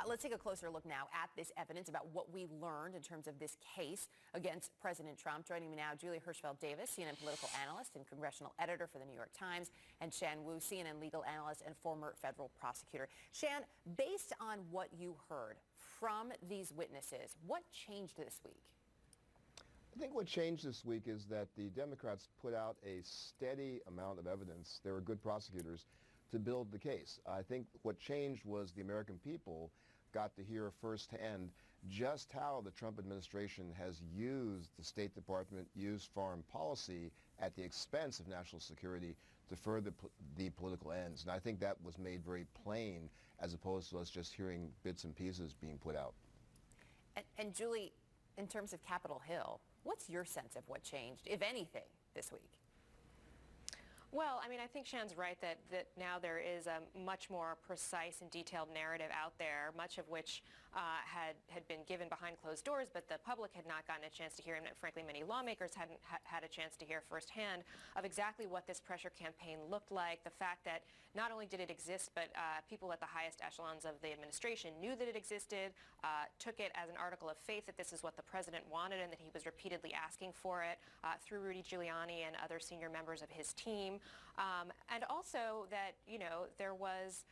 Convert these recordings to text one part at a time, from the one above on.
Let's take a closer look now at this evidence about what we learned in terms of this case against President Trump. Joining me now, Julie Hirschfeld-Davis, CNN political analyst and congressional editor for the New York Times, and Shan Wu, CNN legal analyst and former federal prosecutor. Shan, based on what you heard from these witnesses, what changed this week? I think what changed this week is that the Democrats put out a steady amount of evidence. They were good prosecutors to build the case. I think what changed was the American people got to hear firsthand just how the Trump administration has used the State Department, used foreign policy at the expense of national security to further the political ends. And I think that was made very plain as opposed to us just hearing bits and pieces being put out. And Julie, in terms of Capitol Hill, what's your sense of what changed, if anything, this week? Well, I mean, I think Shan's right that now there is a much more precise and detailed narrative out there, much of which had been given behind closed doors, but the public had not gotten a chance to hear, and frankly, many lawmakers hadn't had a chance to hear firsthand of exactly what this pressure campaign looked like, the fact that not only did it exist, but people at the highest echelons of the administration knew that it existed, took it as an article of faith that this is what the president wanted and that he was repeatedly asking for it through Rudy Giuliani and other senior members of his team. And also that, you know, there was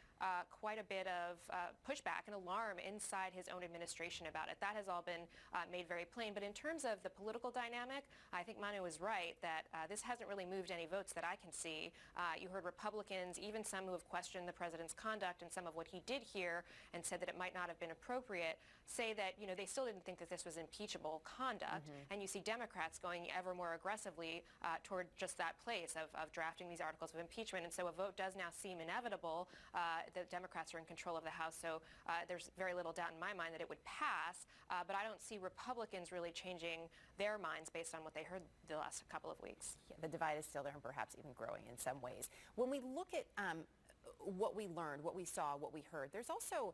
quite a bit of pushback and alarm inside his own administration about it. That has all been made very plain. But in terms of the political dynamic, I think Manu is right that this hasn't really moved any votes that I can see. You heard Republicans, even some who have questioned the president's conduct and some of what he did here and said that it might not have been appropriate, say that, you know, they still didn't think that this was impeachable conduct. Mm-hmm. And you see Democrats going ever more aggressively toward just that place of drafting these articles of impeachment. And so a vote does now seem inevitable. The Democrats are in control of the House, so there's very little doubt in my mind that it would pass. But I don't see Republicans really changing their minds based on what they heard the last couple of weeks. Yeah, the divide is still there and perhaps even growing in some ways. When we look at what we learned, what we saw, what we heard, there's also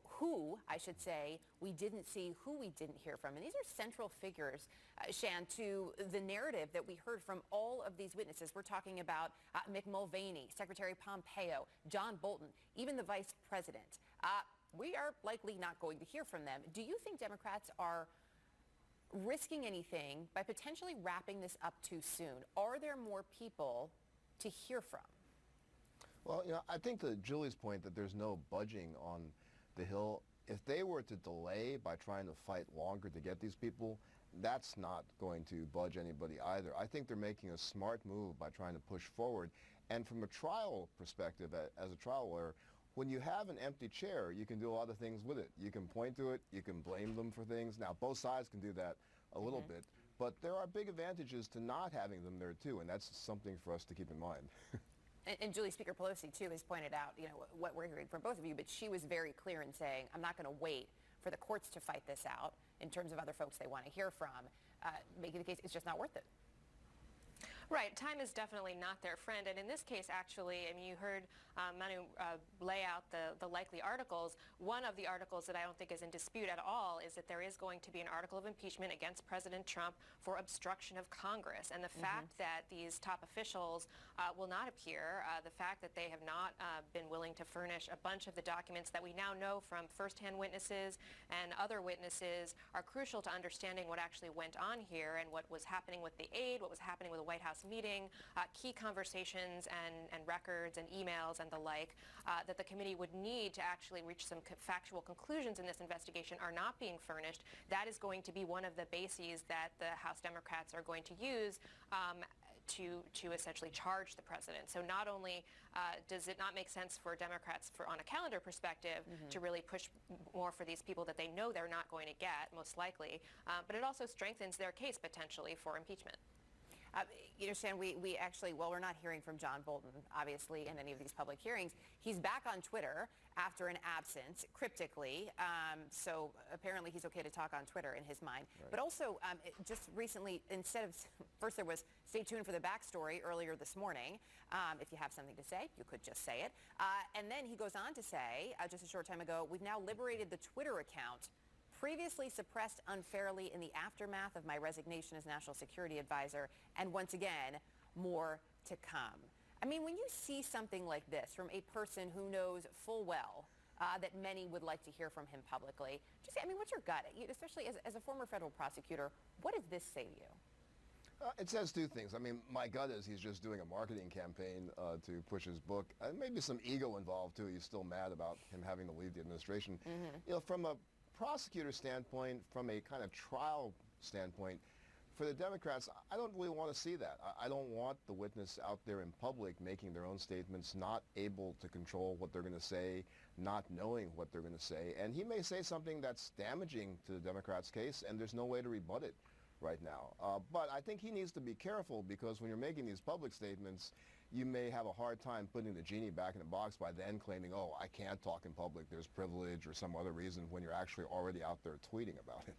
who, I should say, we didn't see, who we didn't hear from. And these are central figures, Shan, to the narrative that we heard from all of these witnesses. We're talking about Mick Mulvaney, Secretary Pompeo, John Bolton, even the vice president. We are likely not going to hear from them. Do you think Democrats are risking anything by potentially wrapping this up too soon? Are there more people to hear from? Well, you know, I think to Julie's point that there's no budging on the Hill, if they were to delay by trying to fight longer to get these people, that's not going to budge anybody either. I think they're making a smart move by trying to push forward. And from a trial perspective, as a trial lawyer, when you have an empty chair, you can do a lot of things with it. You can point to it, you can blame them for things. Now, both sides can do that a little bit, but there are big advantages to not having them there too, and that's something for us to keep in mind. And Julie, Speaker Pelosi, too, has pointed out, you know, what we're hearing from both of you, but she was very clear in saying, I'm not going to wait for the courts to fight this out in terms of other folks they want to hear from, making the case it's just not worth it. Right. Time is definitely not their friend. And in this case, actually, I mean, you heard Manu lay out the likely articles. One of the articles that I don't think is in dispute at all is that there is going to be an article of impeachment against President Trump for obstruction of Congress. And the fact that these top officials will not appear, the fact that they have not been willing to furnish a bunch of the documents that we now know from firsthand witnesses and other witnesses are crucial to understanding what actually went on here and what was happening with the aid, what was happening with the White House meeting, key conversations and records and emails and the like that the committee would need to actually reach some factual conclusions in this investigation are not being furnished. That is going to be one of the bases that the House Democrats are going to use to essentially charge the president. So not only does it not make sense for Democrats on a calendar perspective to really push more for these people that they know they're not going to get, most likely, but it also strengthens their case potentially for impeachment. You know, Shan, we actually, well, we're not hearing from John Bolton, obviously, in any of these public hearings. He's back on Twitter after an absence, cryptically. So apparently he's okay to talk on Twitter in his mind. Right. But also, just recently, instead of, first there was stay tuned for the backstory earlier this morning. If you have something to say, you could just say it. And then he goes on to say, just a short time ago, we've now liberated the Twitter account previously suppressed unfairly in the aftermath of my resignation as National Security Advisor, and once again, more to come. I mean, when you see something like this from a person who knows full well that many would like to hear from him publicly. Just, I mean, what's your gut? Especially as a former federal prosecutor, what does this say to you? It says two things. I mean, my gut is he's just doing a marketing campaign to push his book. Maybe some ego involved, too. He's still mad about him having to leave the administration. You know, from a prosecutor standpoint, from a kind of trial standpoint, for the Democrats, I don't really want to see that. I don't want the witness out there in public making their own statements, not able to control what they're going to say, not knowing what they're going to say. And he may say something that's damaging to the Democrats' case, and there's no way to rebut it right now. But I think he needs to be careful, because when you're making these public statements, you may have a hard time putting the genie back in the box by then claiming, oh, I can't talk in public, there's privilege or some other reason, when you're actually already out there tweeting about it.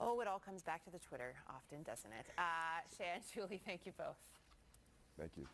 Oh, it all comes back to the Twitter often, doesn't it? Shan, Julie, thank you both. Thank you.